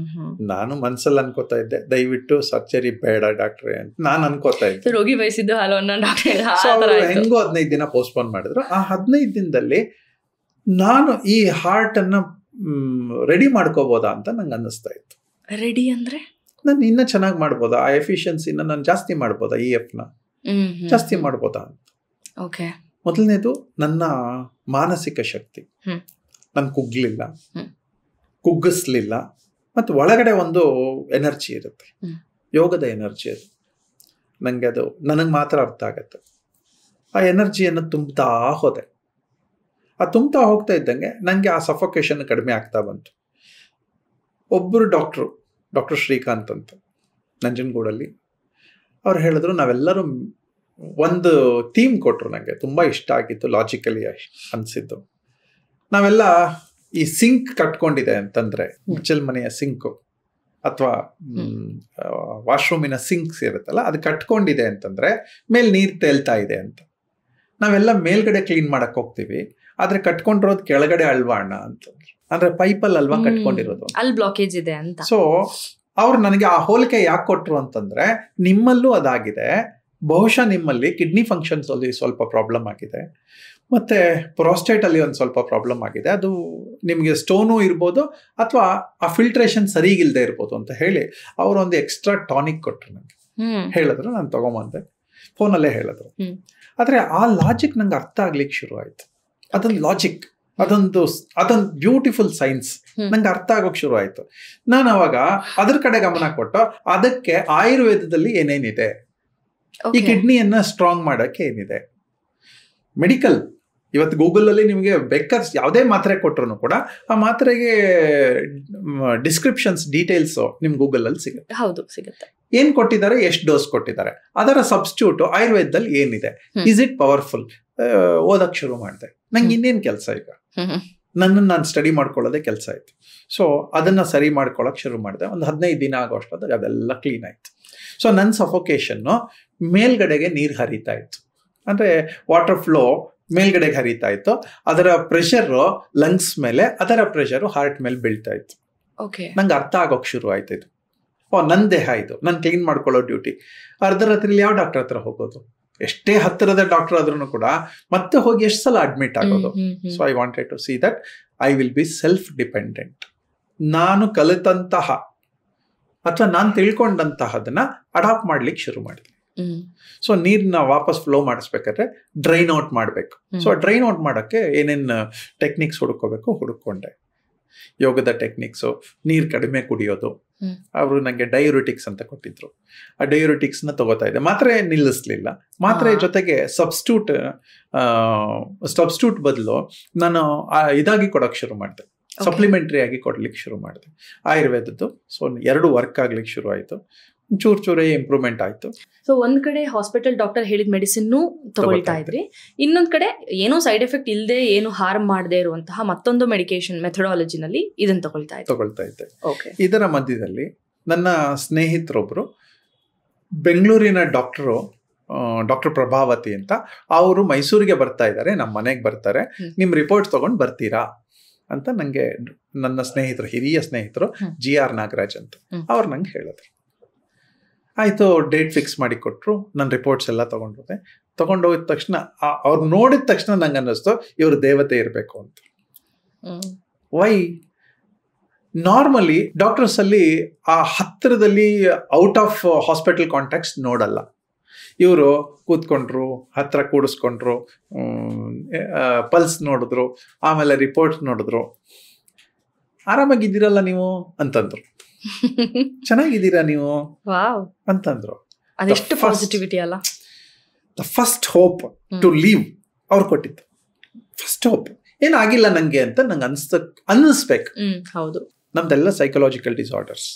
ನಾನು ಮನ್ಸಲ್ಲಿ ಅನ್ಕೋತಾ ಇದ್ದೆ, ದಯವಿಟ್ಟು ಸರ್ಜರಿ ಬೇಡ ಡಾಕ್ಟ್ರೆ ಅಂತ ನಾನು ಅನ್ಕೋತಾ ಇದ್ದೆ. ರೋಗಿ ಬಯಸಿದ್ದು ಹೆಂಗೋ 15 ದಿನ ಪೋಸ್ಟ್ಪೋನ್ ಮಾಡಿದ್ರು. ಆ 15 ದಿನದಲ್ಲಿ ನಾನು ಈ ಹಾರ್ಟ್ ಅನ್ನ ರೆಡಿ ಮಾಡ್ಕೋಬೋದಾ ಅಂತ ನಂಗೆ ಅನ್ನಿಸ್ತಾ ಇತ್ತು. ರೆಡಿ ಅಂದ್ರೆ ನಾನು ಇನ್ನೂ ಚೆನ್ನಾಗಿ ಮಾಡ್ಬೋದಾ, ಆ ಎಫಿಷಿಯನ್ಸಿನ ನಾನು ಜಾಸ್ತಿ ಮಾಡ್ಬೋದಾ, EFನ ಜಾಸ್ತಿ ಮಾಡ್ಬೋದಾ ಅಂತ. ಓಕೆ. ಮೊದಲನೇದು ನನ್ನ ಮಾನಸಿಕ ಶಕ್ತಿ. ನಾನು ಕುಗ್ಲಿಲ್ಲ, ಕುಗ್ಗಿಸ್ಲಿಲ್ಲ, ಮತ್ತು ಒಳಗಡೆ ಒಂದು ಎನರ್ಜಿ ಇರುತ್ತೆ, ಯೋಗದ ಎನರ್ಜಿ. ಅದು ನನಗೆ ಮಾತ್ರ ಅರ್ಥ ಆಗತ್ತೆ. ಆ ಎನರ್ಜಿಯನ್ನು ತುಂಬ್ತಾ ಹೋದೆ. ಅದು ತುಂಬ್ತಾ ಹೋಗ್ತಾ ಇದ್ದಂಗೆ ನನಗೆ ಆ ಸಫೋಕೇಶನ್ ಕಡಿಮೆ ಆಗ್ತಾ ಬಂತು. ಒಬ್ಬರು ಡಾಕ್ಟರ್ ಶ್ರೀಕಾಂತ್ ಅಂತ ನಂಜನಗೂಡಲ್ಲಿ ಅವ್ರು ಹೇಳಿದ್ರು, ನಾವೆಲ್ಲರೂ ಒಂದು ಥೀಮ್ ಕೊಟ್ಟರು, ನನಗೆ ತುಂಬ ಇಷ್ಟ ಆಗಿತ್ತು, ಲಾಜಿಕಲಿ ಅನಿಸಿದ್ದು. ನಾವೆಲ್ಲ ಈ ಸಿಂಕ್ ಕಟ್ಕೊಂಡಿದೆ ಅಂತಂದರೆ, ಮುಚ್ಚಲ್ ಮನೆಯ ಸಿಂಕು ಅಥವಾ ವಾಶ್ರೂಮಿನ ಸಿಂಕ್ಸ್ ಇರುತ್ತಲ್ಲ, ಅದು ಕಟ್ಕೊಂಡಿದೆ ಅಂತಂದರೆ ಮೇಲೆ ನೀರು ತೇಲ್ತಾ ಇದೆ ಅಂತ. ನಾವೆಲ್ಲ ಮೇಲ್ಗಡೆ ಕ್ಲೀನ್ ಮಾಡಕ್ಕೆ ಹೋಗ್ತೀವಿ, ಆದರೆ ಕಟ್ಕೊಂಡಿರೋದು ಕೆಳಗಡೆ ಅಲ್ವಾ ಅಣ್ಣ ಅಂತಂದ್ರೆ, ಅಂದರೆ ಪೈಪಲ್ಲಿ ಅಲ್ವಾ ಕಟ್ಕೊಂಡಿರೋದು, ಅಲ್ಲಿ ಬ್ಲಾಕೇಜ್ ಇದೆ ಅಂತ. ಸೊ ಅವ್ರು ನನಗೆ ಆ ಹೋಲಿಕೆ ಯಾಕೆ ಕೊಟ್ಟರು ಅಂತಂದರೆ, ನಿಮ್ಮಲ್ಲೂ ಅದಾಗಿದೆ, ಬಹುಶಃ ನಿಮ್ಮಲ್ಲಿ ಕಿಡ್ನಿ ಫಂಕ್ಷನ್ಸ್ ಅಲ್ಲಿ ಸ್ವಲ್ಪ ಪ್ರಾಬ್ಲಮ್ ಆಗಿದೆ, ಮತ್ತು ಪ್ರೊಸ್ಟೇಟಲ್ಲಿ ಒಂದು ಸ್ವಲ್ಪ ಪ್ರಾಬ್ಲಮ್ ಆಗಿದೆ, ಅದು ನಿಮಗೆ ಸ್ಟೋನು ಇರ್ಬೋದು ಅಥವಾ ಆ ಫಿಲ್ಟ್ರೇಷನ್ ಸರಿಗಿಲ್ಲದೆ ಇರ್ಬೋದು ಅಂತ ಹೇಳಿ ಅವರು ಒಂದು ಎಕ್ಸ್ಟ್ರಾ ಟಾನಿಕ್ ಕೊಟ್ಟರು ನನಗೆ. ಹೇಳಿದ್ರು, ನಾನು ತೊಗೊಂಬಂದೆ, ಫೋನಲ್ಲೇ ಹೇಳಿದ್ರು. ಆದರೆ ಆ ಲಾಜಿಕ್ ನಂಗೆ ಅರ್ಥ ಆಗ್ಲಿಕ್ಕೆ ಶುರು ಆಯಿತು. ಅದೊಂದು ಲಾಜಿಕ್, ಅದೊಂದು ಬ್ಯೂಟಿಫುಲ್ ಸೈನ್ಸ್ ನಂಗೆ ಅರ್ಥ ಆಗೋಕೆ ಶುರು ಆಯಿತು. ನಾನು ಅವಾಗ ಅದ್ರ ಕಡೆ ಗಮನ ಕೊಟ್ಟು, ಅದಕ್ಕೆ ಆಯುರ್ವೇದದಲ್ಲಿ ಏನೇನಿದೆ, ಈ ಕಿಡ್ನಿಯನ್ನ ಸ್ಟ್ರಾಂಗ್ ಮಾಡೋಕ್ಕೆ ಏನಿದೆ, ಮೆಡಿಕಲ್ ಇವತ್ತು ಗೂಗಲಲ್ಲಿ ನಿಮಗೆ ಬೇಕಾದ ಯಾವುದೇ ಮಾತ್ರೆ ಕೊಟ್ಟರು ಕೂಡ ಆ ಮಾತ್ರೆಗೆ ಡಿಸ್ಕ್ರಿಪ್ಷನ್ಸ್ ಡೀಟೇಲ್ಸು ನಿಮ್ಗೆ ಗೂಗಲಲ್ಲಿ ಸಿಗುತ್ತೆ. ಹೌದು, ಸಿಗುತ್ತೆ. ಏನು ಕೊಟ್ಟಿದ್ದಾರೆ, ಎಷ್ಟು ಡೋಸ್ ಕೊಟ್ಟಿದ್ದಾರೆ, ಅದರ ಸಬ್ಸ್ಟಿಟ್ಯೂಟ್ ಆಯುರ್ವೇದದಲ್ಲಿ ಏನಿದೆ, ಇಸ್ ಇಟ್ ಪವರ್ಫುಲ್, ಓದಕ್ಕೆ ಶುರು ಮಾಡಿದೆ. ನಂಗೆ ಇನ್ನೇನು ಕೆಲಸ, ಈಗ ನನ್ನನ್ನು ನಾನು ಸ್ಟಡಿ ಮಾಡ್ಕೊಳ್ಳೋದೇ ಕೆಲಸ ಆಯಿತು. ಸೊ ಅದನ್ನು ಸರಿ ಮಾಡ್ಕೊಳ್ಳೋಕೆ ಶುರು ಮಾಡಿದೆ. ಒಂದು 15 ದಿನ ಆಗೋ ಅಷ್ಟೊತ್ತಿಗೆ ಅದೆಲ್ಲ ಕ್ಲೀನ್ ಆಯಿತು. ಸೊ ನನ್ನ ಸಫೋಕೇಶನ್ನು ಮೇಲ್ಗಡೆಗೆ ನೀರು ಹರಿತಾ ಇತ್ತು, ಅಂದರೆ ವಾಟರ್ ಫ್ಲೋ ಮೇಲ್ಗಡೆಗೆ ಹರಿತಾ ಇತ್ತು. ಅದರ ಪ್ರೆಷರು ಲಂಗ್ಸ್ ಮೇಲೆ, ಅದರ ಪ್ರೆಷರು ಹಾರ್ಟ್ ಮೇಲೆ ಬೀಳ್ತಾ ಇತ್ತು. ನಂಗೆ ಅರ್ಥ ಆಗೋಕೆ ಶುರು ಆಯ್ತು, ಇದು ನನ್ನ ದೇಹ, ಇದು ನಾನು ಕ್ಲೀನ್ ಮಾಡ್ಕೊಳ್ಳೋ ಡ್ಯೂಟಿ. ಅರ್ಧರಾತ್ರಿಲಿ ಯಾವ ಡಾಕ್ಟರ್ ಹತ್ರ ಹೋಗೋದು, ಎಷ್ಟೇ ಹತ್ತಿರದ ಡಾಕ್ಟರ್ ಆದ್ರೂ ಕೂಡ ಮತ್ತೆ ಹೋಗಿ ಎಷ್ಟು ಸಲ ಅಡ್ಮಿಟ್ ಆಗೋದು. So I wanted to see that I will be self dependent. ನಾನು ಕಲಿತಂತಹ ಅಥವಾ ನಾನು ತಿಳ್ಕೊಂಡಂತಹದನ್ನ ಅಡಾಪ್ಟ್ ಮಾಡ್ಲಿಕ್ಕೆ ಶುರು ಮಾಡಿದೆ. ಸೊ ನೀರನ್ನ ವಾಪಸ್ ಫ್ಲೋ ಮಾಡಿಸ್ಬೇಕಾದ್ರೆ ಡ್ರೈನ್ ಔಟ್ ಮಾಡಬೇಕು. ಸೊ ಡ್ರೈನ್ ಔಟ್ ಮಾಡೋಕ್ಕೆ ಏನೇನು ಟೆಕ್ನಿಕ್ಸ್ ಹುಡುಕೊಂಡೆ. ಯೋಗದ ಟೆಕ್ನಿಕ್ಸು, ನೀರು ಕಡಿಮೆ ಕುಡಿಯೋದು. ಅವರು ನನಗೆ ಡಯೂರಿಟಿಕ್ಸ್ ಅಂತ ಕೊಟ್ಟಿದ್ರು. ಆ ಡಯೂರಿಟಿಕ್ಸ್ನ ತಗೋತಾ ಇದ್ದೆ. ಮಾತ್ರೆ ನಿಲ್ಲಿಸ್ಲಿಲ್ಲ, ಮಾತ್ರೆ ಜೊತೆಗೆ ಸಬ್ಸ್ಟಿಟ್ಯೂಟ್ ಬದಲು ನಾನು ಇದಾಗಿ ಕೊಡೋಕ್ಕೆ ಶುರು ಮಾಡಿದೆ, ಸಪ್ಲಿಮೆಂಟ್ರಿ ಆಗಿ ಕೊಡ್ಲಿಕ್ಕೆ ಶುರು ಮಾಡಿದೆ ಆಯುರ್ವೇದದ್ದು. ಸೊ 2 ವರ್ಕ್ ಆಗ್ಲಿಕ್ಕೆ ಶುರು ಆಯಿತು. ಚೂರೇ ಇಂಪ್ರೂವ್ಮೆಂಟ್ ಆಯಿತು. ಸೊ ಒಂದ್ ಕಡೆ ಹಾಸ್ಪಿಟಲ್ ಡಾಕ್ಟರ್ ಹೇಳಿದ ಮೆಡಿಸಿನ್ನು ತಗೊಳ್ತಾ ಇದ್ರಿ, ಇನ್ನೊಂದ್ ಕಡೆ ಏನೋ ಸೈಡ್ ಎಫೆಕ್ಟ್ ಇಲ್ಲದೆ, ಏನು ಹಾರ್ಮ್ ಮಾಡದೇ ಇರುವಂತಹ ಮತ್ತೊಂದು ಮೆಡಿಕೇಶನ್ ಮೆಥಡಾಲಜಿನಲ್ಲಿ ಇದನ್ನ ತಗೊಳ್ತಾ ಇದ್ದೆ. ಇದರ ಮಧ್ಯದಲ್ಲಿ ನನ್ನ ಸ್ನೇಹಿತರೊಬ್ರು ಬೆಂಗಳೂರಿನ ಡಾಕ್ಟರ್ ಪ್ರಭಾವತಿ ಅಂತ, ಅವರು ಮೈಸೂರಿಗೆ ಬರ್ತಾ ಇದ್ದಾರೆ, ನಮ್ಮ ಮನೆಗೆ ಬರ್ತಾರೆ, ನಿಮ್ಮ ರಿಪೋರ್ಟ್ಸ್ ತಗೊಂಡು ಬರ್ತೀರಾ ಅಂತ ನನಗೆ ನನ್ನ ಸ್ನೇಹಿತರು, ಹಿರಿಯ ಸ್ನೇಹಿತರು GR ನಾಗರಾಜ್ ಅಂತ, ಅವ್ರು ನಂಗೆ ಹೇಳಿದ್ರು. ಆಯಿತು, ಡೇಟ್ ಫಿಕ್ಸ್ ಮಾಡಿ ಕೊಟ್ಟರು. ನನ್ನ ರಿಪೋರ್ಟ್ಸ್ ಎಲ್ಲ ತೊಗೊಂಡೋಗಿದ ತಕ್ಷಣ, ಅವ್ರು ನೋಡಿದ ತಕ್ಷಣ ನಂಗೆ ಅನ್ನಿಸ್ತು, ಇವರು ದೇವತೆ ಇರಬೇಕು ಅಂತ. ವೈ? ನಾರ್ಮಲಿ ಡಾಕ್ಟರ್ಸಲ್ಲಿ ಆ ಹತ್ತಿರದಲ್ಲಿ ಔಟ್ ಆಫ್ ಹಾಸ್ಪಿಟಲ್ ಕಾಂಟ್ಯಾಕ್ಟ್ಸ್ ನೋಡಲ್ಲ. ಇವರು ಕೂತ್ಕೊಂಡ್ರು, ಹತ್ರ ಕೂಡಿಸ್ಕೊಂಡ್ರು, ಪಲ್ಸ್ ನೋಡಿದ್ರು, ಆಮೇಲೆ ರಿಪೋರ್ಟ್ಸ್ ನೋಡಿದ್ರು. ಆರಾಮಾಗಿದ್ದೀರಲ್ಲ ನೀವು ಅಂತಂದ್ರು, ಚೆನ್ನಾಗಿದ್ದೀರಾ ನೀವು ಅಂತಂದ್ರು. ಅದೆಷ್ಟು ಪಾಸಿಟಿವಿಟಿ ಅಲ್ಲ. The first hope to live ಅವ್ರು ಕೊಟ್ಟಿದ್ದು. ಫಸ್ಟ್ ಹೋಪ್ ಏನಾಗಿಲ್ಲ ನಂಗೆ ಅಂತ ನಂಗೆ ಅನ್ನಿಸ್ಬೇಕು. ಹೌದು, ನಮ್ದೆಲ್ಲ ಸೈಕಲಾಜಿಕಲ್ ಡಿಸಾರ್ಡರ್ಸ್,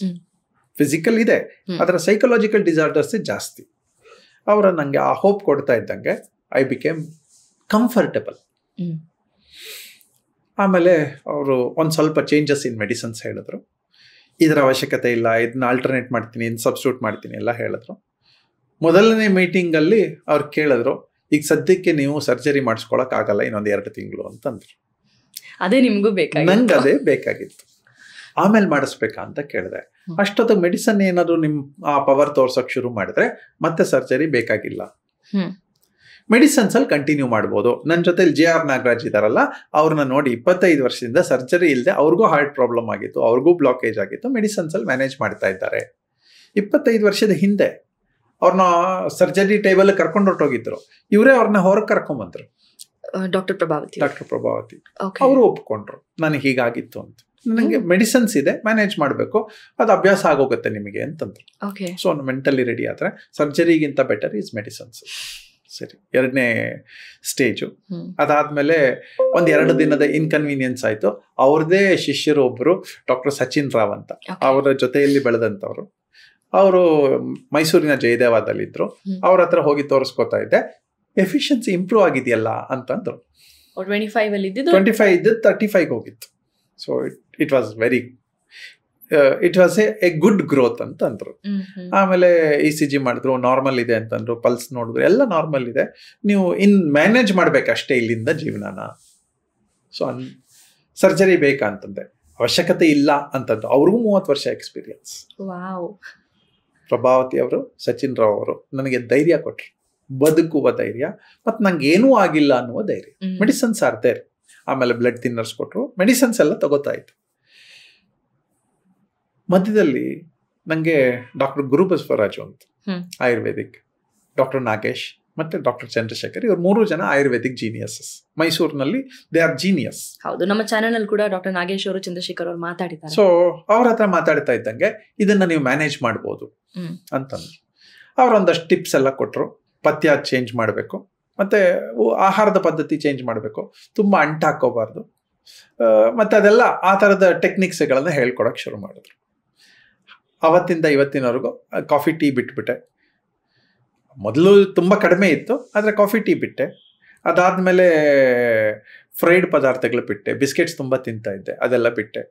ಫಿಸಿಕಲ್ ಇದೆ, ಅದರ ಸೈಕಲಾಜಿಕಲ್ ಡಿಸಾರ್ಡರ್ಸ್ ಜಾಸ್ತಿ. ಅವರ ನಂಗೆ ಆ ಹೋಪ್ ಕೊಡ್ತಾ ಇದ್ದಂಗೆ ಐ ಬಿಕೇಮ್ ಕಂಫರ್ಟಬಲ್. ಆಮೇಲೆ ಅವರು ಒಂದು ಸ್ವಲ್ಪ ಚೇಂಜಸ್ ಇನ್ ಮೆಡಿಸಿನ್ಸ್ ಹೇಳಿದ್ರು. ಇದರ ಅವಶ್ಯಕತೆ ಇಲ್ಲ, ಇದನ್ನ ಆಲ್ಟರ್ನೇಟ್ ಮಾಡ್ತೀನಿ, ಇದನ್ನ ಸಬ್ಸ್ಟಿಟ್ಯೂಟ್ ಮಾಡ್ತೀನಿ ಎಲ್ಲ ಹೇಳಿದ್ರು. ಮೊದಲನೇ ಮೀಟಿಂಗಲ್ಲಿ ಅವ್ರು ಕೇಳಿದ್ರು, ಈಗ ಸದ್ಯಕ್ಕೆ ನೀವು ಸರ್ಜರಿ ಮಾಡಿಸ್ಕೊಳಕ್ಕಾಗಲ್ಲ, ಇನ್ನೊಂದು 2 ತಿಂಗಳು ಅಂತಂದ್ರು. ಅದೇ ನಿಮಗೂ ಬೇಕಾಗಿತ್ತು? ನಂಗೆ ಅದೇ ಬೇಕಾಗಿತ್ತು. ಆಮೇಲೆ ಮಾಡಿಸ್ಬೇಕಾ ಅಂತ ಕೇಳಿದೆ. ಅಷ್ಟೊತ್ತಿಗೆ ಮೆಡಿಸನ್ ಏನಾದ್ರು ನಿಮ್ಮ ಆ ಪವರ್ ತೋರ್ಸೋಕೆ ಶುರು ಮಾಡಿದ್ರೆ ಮತ್ತೆ ಸರ್ಜರಿ ಬೇಕಾಗಿಲ್ಲ, ಮೆಡಿಸನ್ಸ್ ಅಲ್ಲಿ ಕಂಟಿನ್ಯೂ ಮಾಡ್ಬೋದು. ನನ್ನ ಜೊತೆಲಿ GR ನಾಗರಾಜ್ ಇದಾರಲ್ಲ, ಅವ್ರನ್ನ ನೋಡಿ 25 ವರ್ಷದಿಂದ ಸರ್ಜರಿ ಇಲ್ಲದೆ, ಅವ್ರಿಗೂ ಹಾರ್ಟ್ ಪ್ರಾಬ್ಲಮ್ ಆಗಿತ್ತು, ಅವ್ರಿಗೂ ಬ್ಲಾಕೇಜ್ ಆಗಿತ್ತು, ಮೆಡಿಸನ್ಸ್ ಅಲ್ಲಿ ಮ್ಯಾನೇಜ್ ಮಾಡ್ತಾ ಇದ್ದಾರೆ. 25 ವರ್ಷದ ಹಿಂದೆ ಅವ್ರನ್ನ ಸರ್ಜರಿ ಟೇಬಲ್ ಕರ್ಕೊಂಡು ಹೊರಟೋಗಿದ್ರು, ಇವರೇ ಅವ್ರನ್ನ ಹೊರಗೆ ಕರ್ಕೊಂಬಂದ್ರು. ಡಾಕ್ಟರ್ ಪ್ರಭಾವತಿ ಅವರು ಒಪ್ಕೊಂಡ್ರು, ನನಗೆ ಹೀಗಾಗಿತ್ತು ಅಂತ. ನನಗೆ ಮೆಡಿಸನ್ಸ್ ಇದೆ, ಮ್ಯಾನೇಜ್ ಮಾಡಬೇಕು, ಅದು ಅಭ್ಯಾಸ ಆಗೋಗುತ್ತೆ ನಿಮಗೆ ಅಂತಂದ್ರು. ಸೊ ಮೆಂಟಲಿ ರೆಡಿ ಆದರೆ ಸರ್ಜರಿಗಿಂತ ಬೆಟರ್ ಈಸ್ ಮೆಡಿಸನ್ಸ್. ಸರಿ, 2ನೇ ಸ್ಟೇಜು. ಅದಾದಮೇಲೆ ಒಂದು 2 ದಿನದ ಇನ್ಕನ್ವೀನಿಯನ್ಸ್ ಆಯಿತು. ಅವ್ರದ್ದೇ ಶಿಷ್ಯರು ಒಬ್ಬರು ಡಾಕ್ಟರ್ ಸಚಿನ್ ರಾವ್ ಅಂತ, ಅವರ ಜೊತೆಯಲ್ಲಿ ಬೆಳೆದಂಥವ್ರು. ಅವರು ಮೈಸೂರಿನ ಜಯದೇವದಲ್ಲಿದ್ದರು. ಅವ್ರ ಹತ್ರ ಹೋಗಿ ತೋರಿಸ್ಕೊತಾ ಇದ್ದೆ, ಎಫಿಷಿಯನ್ಸಿ ಇಂಪ್ರೂವ್ ಆಗಿದೆಯಲ್ಲ ಅಂತಂದ್ರು. 25 ಇದ್ದು 35 ಹೋಗಿತ್ತು. So it was it was a good growth ಅಂತ ಅಂದ್ರು. ಆಮೇಲೆ ECG ಮಾಡಿದ್ರು, ನಾರ್ಮಲ್ ಇದೆ ಅಂತಂದ್ರು. ಪಲ್ಸ್ ನೋಡಿದ್ರು, ಎಲ್ಲ ನಾರ್ಮಲ್ ಇದೆ. ನೀವು ಮ್ಯಾನೇಜ್ ಮಾಡ್ಬೇಕಷ್ಟೇ ಇಲ್ಲಿಂದ ಜೀವನನ. ಸೊ ಸರ್ಜರಿ ಬೇಕಾ ಅಂತಂದೆ, ಅವಶ್ಯಕತೆ ಇಲ್ಲ ಅಂತಂದ್ರು. ಅವ್ರಿಗೂ 30 ವರ್ಷ ಎಕ್ಸ್ಪೀರಿಯನ್ಸ್. ಪ್ರಭಾವತಿ ಅವರು, ಸಚಿನ್ ರಾವ್ ಅವರು ನನಗೆ ಧೈರ್ಯ ಕೊಟ್ರು, ಬದುಕುವ ಧೈರ್ಯ, ಮತ್ತು ನಂಗೆ ಏನೂ ಆಗಿಲ್ಲ ಅನ್ನುವ ಧೈರ್ಯ. Medicines are there. ಆಮೇಲೆ ಬ್ಲಡ್ ಥಿನ್ನರ್ಸ್ ಕೊಟ್ಟರು, ಮೆಡಿಸನ್ಸ್ ಎಲ್ಲ ತಗೋತಾ ಇತ್ತು. ಮಧ್ಯದಲ್ಲಿ ನನಗೆ ಡಾಕ್ಟರ್ ಗುರು ಬಸವರಾಜು ಅಂತ ಆಯುರ್ವೇದಿಕ್, ಡಾಕ್ಟರ್ ನಾಗೇಶ್ ಮತ್ತು ಡಾಕ್ಟರ್ ಚಂದ್ರಶೇಖರ್, ಇವ್ರು 3 ಜನ ಆಯುರ್ವೇದಿಕ್ ಜೀನಿಯಸಸ್. ಮೈಸೂರಿನಲ್ಲಿ ದೇ ಆರ್ ಜೀನಿಯಸ್. ಹೌದು, ನಮ್ಮ ಚಾನೆಲ್ ಕೂಡ ಡಾಕ್ಟರ್ ನಾಗೇಶ್ ಅವರು, ಚಂದ್ರಶೇಖರ್ ಅವರು ಮಾತಾಡಿದ್ದಾರೆ. ಸೊ ಅವ್ರ ಹತ್ರ ಮಾತಾಡ್ತಾ ಇದ್ದಂಗೆ ಇದನ್ನ ನೀವು ಮ್ಯಾನೇಜ್ ಮಾಡ್ಬೋದು ಅಂತಂದ್ರು. ಅವರೊಂದಷ್ಟು ಟಿಪ್ಸ್ ಎಲ್ಲ ಕೊಟ್ಟರು. ಪಥ್ಯ ಚೇಂಜ್ ಮಾಡಬೇಕು, ಮತ್ತು ಆಹಾರದ ಪದ್ಧತಿ ಚೇಂಜ್ ಮಾಡಬೇಕು, ತುಂಬ ಅಂಟಾಕೋಬಾರ್ದು, ಮತ್ತು ಅದೆಲ್ಲ ಆ ಥರದ ಟೆಕ್ನಿಕ್ಸ್ಗಳನ್ನು ಹೇಳ್ಕೊಡೋಕೆ ಶುರು ಮಾಡಿದ್ರು. ಅವತ್ತಿಂದ ಇವತ್ತಿನವರೆಗೂ ಕಾಫಿ ಟೀ ಬಿಟ್ಬಿಟ್ಟೆ. ಮೊದಲು ತುಂಬ ಕಡಿಮೆ ಇತ್ತು, ಆದರೆ ಕಾಫಿ ಟೀ ಬಿಟ್ಟೆ. ಅದಾದಮೇಲೆ ಫ್ರೈಡ್ ಪದಾರ್ಥಗಳು ಬಿಟ್ಟೆ, ಬಿಸ್ಕೆಟ್ಸ್ ತುಂಬ ತಿಂತಾ ಇದ್ದೆ, ಅದೆಲ್ಲ ಬಿಟ್ಟೆ.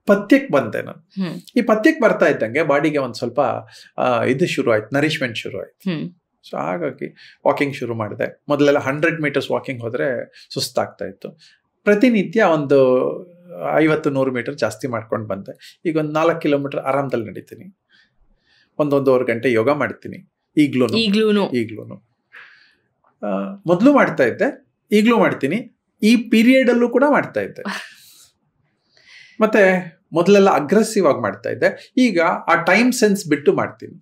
ಪಥ್ಯಕ್ಕೆ ಬಂದೆ ನಾನು. ಈ ಪಥ್ಯಕ್ಕೆ ಬರ್ತಾ ಇದ್ದಂಗೆ ಬಾಡಿಗೆ ಒಂದು ಸ್ವಲ್ಪ ಇದು ಶುರು ಆಯ್ತು, ನರಿಶ್ಮೆಂಟ್ ಶುರು ಆಯ್ತು. ಸೊ ಹಾಗಾಗಿ ವಾಕಿಂಗ್ ಶುರು ಮಾಡಿದೆ. ಮೊದಲೆಲ್ಲ 100 ಮೀಟರ್ಸ್ ವಾಕಿಂಗ್ ಹೋದರೆ ಸುಸ್ತಾಗ್ತಾ ಇತ್ತು. ಪ್ರತಿನಿತ್ಯ ಒಂದು 50-100 ಮೀಟರ್ ಜಾಸ್ತಿ ಮಾಡ್ಕೊಂಡು ಬಂದೆ. ಈಗ ಒಂದು 4 ಕಿಲೋಮೀಟರ್ ಆರಾಮದಲ್ಲಿ ನಡೀತೀನಿ. 1-1.5 ಗಂಟೆ ಯೋಗ ಮಾಡ್ತೀನಿ ಈಗ್ಲೂ. ಮೊದಲು ಮಾಡ್ತಾ ಇದ್ದೆ, ಈಗಲೂ ಮಾಡ್ತೀನಿ. ಈ ಪೀರಿಯಡಲ್ಲೂ ಕೂಡ ಮಾಡ್ತಾ ಇದ್ದೆ. ಮತ್ತೆ ಮೊದಲೆಲ್ಲ ಅಗ್ರೆಸಿವ್ ಆಗಿ ಮಾಡ್ತಾ ಇದ್ದೆ, ಈಗ ಆ ಟೈಮ್ ಸೆನ್ಸ್ ಬಿಟ್ಟು ಮಾಡ್ತೀನಿ.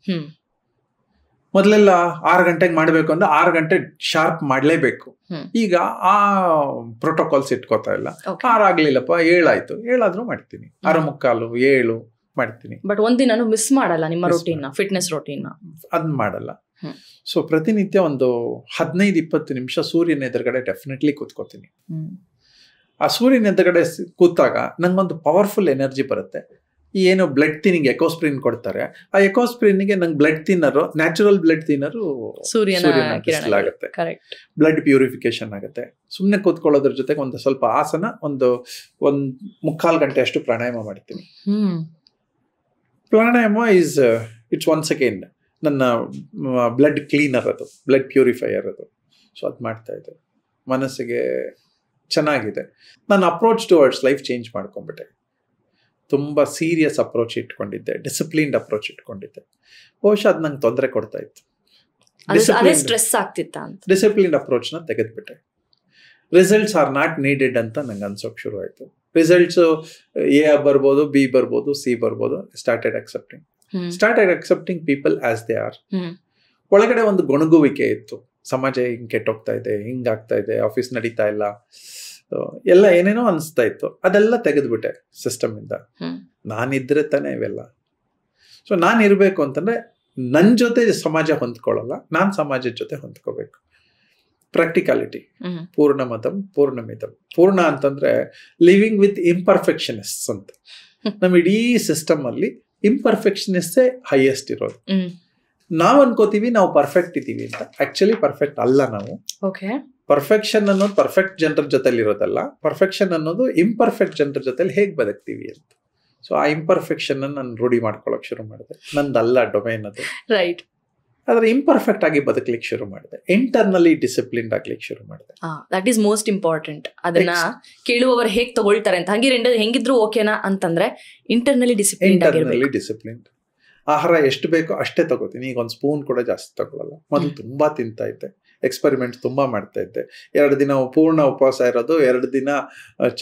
ಮೊದಲೆಲ್ಲ 6 ಗಂಟೆಗೆ ಮಾಡಬೇಕು ಅಂದ್ರೆ 6 ಗಂಟೆ ಶಾರ್ಪ್ ಮಾಡಲೇಬೇಕು. ಈಗ ಆ ಪ್ರೋಟೋಕಾಲ್ಸ್ ಇಟ್ಕೋತಾ ಇಲ್ಲ. 6 ಆಗ್ಲಿಲ್ಲಪ್ಪ, 7 ಆಯ್ತು, 7 ಆದ್ರೂ ಮಾಡ್ತೀನಿ. 6:45, 7 ಮಾಡ್ತೀನಿ. ಬಟ್ ಒಂದಿನ ಮಿಸ್ ಮಾಡಲ್ಲ ನಿಮ್ಮ ರೂಟೀನ್, ಫಿಟ್ನೆಸ್ ರೂಟೀನ್ ಅದನ್ನ ಮಾಡಲ್ಲ. ಸೊ ಪ್ರತಿನಿತ್ಯ ಒಂದು 15-20 ನಿಮಿಷ ಸೂರ್ಯನ ಎದುರುಗಡೆ ಡೆಫಿನೆಟ್ಲಿ ಕೂತ್ಕೋತೀನಿ. ಆ ಸೂರ್ಯನ ಎದುರುಗಡೆ ಕೂತಾಗ ನಂಗೊಂದು ಪವರ್ಫುಲ್ ಎನರ್ಜಿ ಬರುತ್ತೆ. ಏನು ಬ್ಲಡ್ ಥಿನ್ನಿಂಗ್ ಎಕೋಸ್ಪ್ರಿನ್ ಕೊಡ್ತಾರೆ, ಆ ಎಕೋಸ್ಪ್ರಿನ್ಗೆ ನಂಗೆ ಬ್ಲಡ್ ಥಿನ್ನರು, ನ್ಯಾಚುರಲ್ ಬ್ಲಡ್ ಥಿನ್ನರು ಸೂರ್ಯನ ಆಗುತ್ತೆ. ಬ್ಲಡ್ ಪ್ಯೂರಿಫಿಕೇಶನ್ ಆಗುತ್ತೆ. ಸುಮ್ಮನೆ ಕೂತ್ಕೊಳ್ಳೋದ್ರ ಜೊತೆಗೆ ಒಂದು ಸ್ವಲ್ಪ ಆಸನ, ಒಂದು 3/4 ಗಂಟೆ ಅಷ್ಟು ಪ್ರಾಣಾಯಾಮ ಮಾಡ್ತೀನಿ. ಪ್ರಾಣಾಯಾಮ ಇಟ್ಸ್ ಒನ್ಸ್ ಅಗೇನ್ ನನ್ನ ಬ್ಲಡ್ ಕ್ಲೀನರ್, ಅದು ಬ್ಲಡ್ ಪ್ಯೂರಿಫೈಯರ್ ಅದು. ಸೊ ಅದು ಮಾಡ್ತಾ ಇದ್ದೆ. ಮನಸ್ಸಿಗೆ ಚೆನ್ನಾಗಿದೆ. ನನ್ನ ಅಪ್ರೋಚ್ ಟುವರ್ಡ್ಸ್ ಲೈಫ್ ಚೇಂಜ್ ಮಾಡ್ಕೊಂಡ್ಬಿಟ್ಟೆ. ತುಂಬ ಸೀರಿಯಸ್ ಅಪ್ರೋಚ್ ಇಟ್ಕೊಂಡಿದ್ದೆ, ಡಿಸಿಪ್ಲಿನ್ಡ್ ಅಪ್ರೋಚ್ ಇಟ್ಕೊಂಡಿದ್ದೆ. ಬಹುಶಃ ಅದು ನಂಗೆ ತೊಂದರೆ ಕೊಡ್ತಾ ಇತ್ತು. ಸ್ಟ್ರೆಸ್ ಆಗ್ತಿತ್ತ ಅಂತ ಡಿಸಿಪ್ಲಿನ್ಡ್ ಅಪ್ರೋಚ್ನ ತೆಗೆದ್ಬಿಟ್ಟೆ. ರಿಸಲ್ಟ್ಸ್ ಆರ್ ನಾಟ್ ನೀಡೆಡ್ ಅಂತ ನಂಗೆ ಅನ್ಸೋಕೆ ಶುರು ಆಯಿತು. ರಿಸಲ್ಟ್ಸು ಎ ಬರ್ಬೋದು, ಬಿ ಬರ್ಬೋದು, ಸಿ ಬರ್ಬೋದು. Started accepting people as they are. ಒಳಗಡೆ ಒಂದು ಗೊಣಗುವಿಕೆ ಇತ್ತು. ಸಮಾಜ ಹಿಂಗೆ ಕೆಟ್ಟೋಗ್ತಾ ಇದೆ, ಹಿಂಗಾಗ್ತಾ ಇದೆ, ಆಫೀಸ್ ನಡೀತಾ ಇಲ್ಲ, ಎಲ್ಲ ಏನೇನೋ ಅನಿಸ್ತಾ ಇತ್ತು. ಅದೆಲ್ಲ ತೆಗೆದ್ಬಿಟ್ಟೆ ಸಿಸ್ಟಮಿಂದ. ನಾನಿದ್ರೆ ತಾನೇ ಇವೆಲ್ಲ. ಸೊ ನಾನು ಇರಬೇಕು ಅಂತಂದ್ರೆ ನನ್ನ ಜೊತೆ ಸಮಾಜ ಹೊಂದ್ಕೊಳ್ಳಲ್ಲ, ನಾನು ಸಮಾಜದ ಜೊತೆ ಹೊಂದ್ಕೋಬೇಕು. ಪ್ರಾಕ್ಟಿಕಾಲಿಟಿ. ಪೂರ್ಣಮತಂ ಪೂರ್ಣಮಿತಂ. ಪೂರ್ಣ ಅಂತಂದ್ರೆ ಲಿವಿಂಗ್ ವಿತ್ ಇಂಪರ್ಫೆಕ್ಷನಿಸ್ಟ್ಸ್ ಅಂತ. ನಮ್ಮ ಇಡೀ ಸಿಸ್ಟಮ್ ಅಲ್ಲಿ ಇಂಪರ್ಫೆಕ್ಷನಿಸ್ಟೇ ಹೈಯೆಸ್ಟ್ ಇರೋದು. ನಾವು ಅನ್ಕೋತೀವಿ ನಾವು ಪರ್ಫೆಕ್ಟ್ ಇದ್ದೀವಿ ಅಂತ. ಆಕ್ಚುಲಿ ಪರ್ಫೆಕ್ಟ್ ಅಲ್ಲ ನಾವು. ಪರ್ಫೆಕ್ಷನ್ ಅನ್ನೋದು ಪರ್ಫೆಕ್ಟ್ ಜನರ ಜೊತೆಲಿ ಇರೋದಲ್ಲ. ಪರ್ಫೆಕ್ಷನ್ ಅನ್ನೋದು ಇಂಪರ್ಫೆಕ್ಟ್ ಜನರ ಜೊತೆಲಿ ಹೇಗೆ ಬದುಕ್ತೀವಿ ಅಂತ. ಸೊ ಆ ಇಂಪರ್ಫೆಕ್ಷನ್ ನಾನು ರೂಢಿ ಮಾಡ್ಕೊಳಕ್ ಶುರು ಮಾಡಿದೆ. ನಂದಲ್ಲ ಡೊಮೈನ್ ಅದು. ರೈಟ್. ಆದ್ರೆ ಇಂಪರ್ಫೆಕ್ಟ್ ಆಗಿ ಬದುಕಲಿಕ್ಕೆ ಶುರು ಮಾಡಿದೆ. ಇಂಟರ್ನಲಿ ಡಿಸಿಪ್ಲಿನ್ಡ್ ಆಗ್ಲಿಕ್ಕೆ ಶುರು ಮಾಡಿದೆ. That is most important. ಅದನ್ನ ಕೇಳುವವರು ಹೇಗೆ ತಗೊಳ್ತಾರೆ ಅಂತ. ಹಂಗೆ ಹೆಂಗಿದ್ರು ಓಕೆನಾ ಅಂತಂದ್ರೆ ಇಂಟರ್ನಲಿ ಡಿಸಿಪ್ಲಿನ್ಡ್. ಆಹಾರ ಎಷ್ಟು ಬೇಕೋ ಅಷ್ಟೇ ತಗೋತೀನಿ. ಈಗ ಒಂದು ಸ್ಪೂನ್ ಕೂಡ ಜಾಸ್ತಿ ತಗೊಳ್ಳಲ್ಲ. ಮೊದಲು ತುಂಬಾ ತಿಂತಾ ಇದ್ದೆ, ಎಕ್ಸ್ಪೆರಿಮೆಂಟ್ ತುಂಬಾ ಮಾಡ್ತಾ ಇದ್ದೆ. 2 ದಿನ ಪೂರ್ಣ ಉಪವಾಸ ಇರೋದು, 2 ದಿನ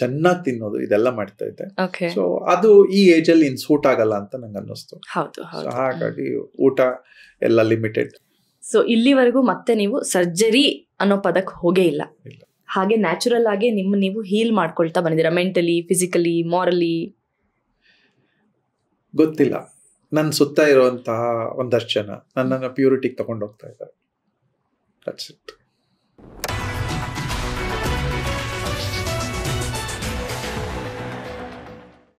ಚೆನ್ನಾಗಿ ತಿನ್ನೋದು, ಇದೆಲ್ಲ ಮಾಡ್ತಾ ಇದ್ದೆ. ಸೊ ಅದು ಈ ಏಜ್ ಅಲ್ಲಿ ಇನ್ ಸೂಟ್ ಆಗಲ್ಲ ಅಂತ ನಂಗೆ ಅನ್ನಿಸ್ತು. ಹಾಗಾಗಿ ಊಟ ಎಲ್ಲ ಲಿಮಿಟೆಡ್. ಸೊ ಇಲ್ಲಿವರೆಗೂ ಮತ್ತೆ ನೀವು ಸರ್ಜರಿ ಅನ್ನೋ ಪದಕ್ಕೆ ಹೋಗೇ ಇಲ್ಲ. ಹಾಗೆ ನ್ಯಾಚುರಲ್ ಆಗಿ ನೀವು ಹೀಲ್ ಮಾಡ್ಕೊಳ್ತಾ ಬಂದಿದ್ದೀರಾ, ಮೆಂಟಲಿ, ಫಿಸಿಕಲಿ, ಮಾರಲಿ. ಗೊತ್ತಿಲ್ಲ, ನನ್ನ ಸುತ್ತ ಇರುವಂತಹ ಒಂದಷ್ಟು ಜನ ನನ್ನನ್ನು ಪ್ಯೂರಿಟಿಗೆ ತಗೊಂಡು ಹೋಗ್ತಾ ಇದ್ದಾರೆ. That's it.